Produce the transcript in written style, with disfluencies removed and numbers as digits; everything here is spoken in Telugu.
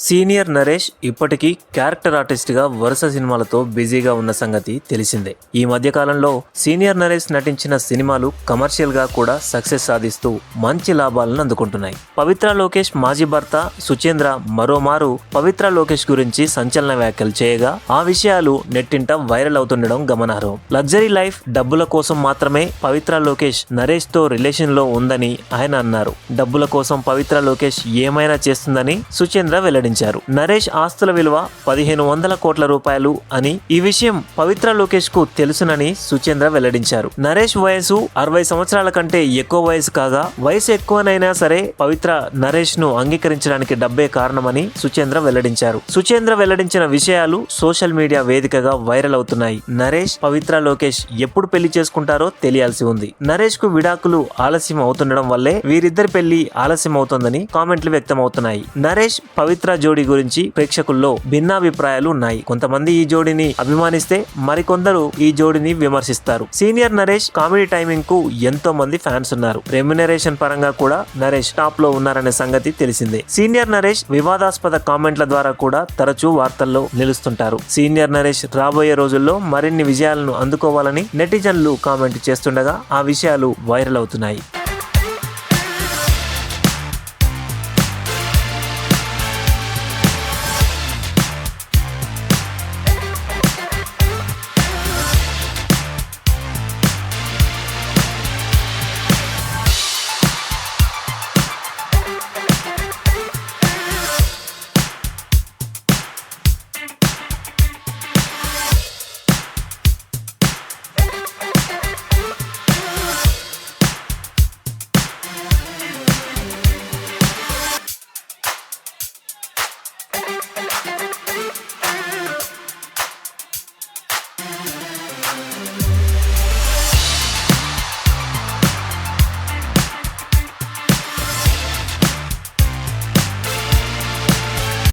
సీనియర్ నరేష్ ఇప్పటికీ క్యారెక్టర్ ఆర్టిస్ట్ గా వరుస సినిమాలతో బిజీగా ఉన్న సంగతి తెలిసిందే. ఈ మధ్య కాలంలో సీనియర్ నరేష్ నటించిన సినిమాలు కమర్షియల్ గా కూడా సక్సెస్ సాధిస్తూ మంచి లాభాలను అందుకుంటున్నాయి. పవిత్ర లోకేష్ మాజీ భర్త సుచేంద్ర మరోమారు పవిత్ర లోకేష్ గురించి సంచలన వ్యాఖ్యలు చేయగా ఆ విషయాలు నెట్టింట వైరల్ అవుతుండడం గమనార్హం. లగ్జరీ లైఫ్, డబ్బుల కోసం మాత్రమే పవిత్ర లోకేష్ నరేష్ తో రిలేషన్ లో ఉందని ఆయన అన్నారు. డబ్బుల కోసం పవిత్ర లోకేష్ ఏమైనా చేస్తుందని సుచేంద్ర వెల్లడించారు. నరేష్ ఆస్తుల విలువ 1500 కోట్ల రూపాయలు అని, ఈ విషయం పవిత్ర లోకేష్ కు తెలుసునని సుచేంద్ర వెల్లడించారు. నరేష్ వయసు 60 సంవత్సరాల కంటే ఎక్కువ వయసు కాగా, వయసు ఎక్కువనైనా సరే పవిత్ర నరేష్ ను అంగీకరించడానికి డబ్బే కారణమని సుచేంద్ర వెల్లడించారు. సుచేంద్ర వెల్లడించిన విషయాలు సోషల్ మీడియా వేదికగా వైరల్ అవుతున్నాయి. నరేష్, పవిత్ర లోకేష్ ఎప్పుడు పెళ్లి చేసుకుంటారో తెలియాల్సి ఉంది. నరేష్ కు విడాకులు ఆలస్యం అవుతుండడం వల్లే వీరిద్దరి పెళ్లి ఆలస్యం అవుతోందని కామెంట్లు వ్యక్తమవుతున్నాయి. నరేష్, పవిత్ర జోడీ గురించి ప్రేక్షకుల్లో భిన్నాభిప్రాయాలు ఉన్నాయి. కొంతమంది ఈ జోడీని అభిమానిస్తే మరికొందరు ఈ జోడీని విమర్శిస్తారు. సీనియర్ నరేష్ కామెడీ టైమింగ్ కు ఎంతో మంది ఫ్యాన్స్ ఉన్నారు. రెమ్యునరేషన్ పరంగా కూడా నరేష్ టాప్ లో ఉన్నారనే సంగతి తెలిసిందే. సీనియర్ నరేష్ వివాదాస్పద కామెంట్ల ద్వారా కూడా తరచూ వార్తల్లో నిలుస్తుంటారు. సీనియర్ నరేష్ రాబోయే రోజుల్లో మరిన్ని విజయాలను అందుకోవాలని నెటిజన్లు కామెంట్ చేస్తుండగా ఆ విషయాలు వైరల్ అవుతున్నాయి.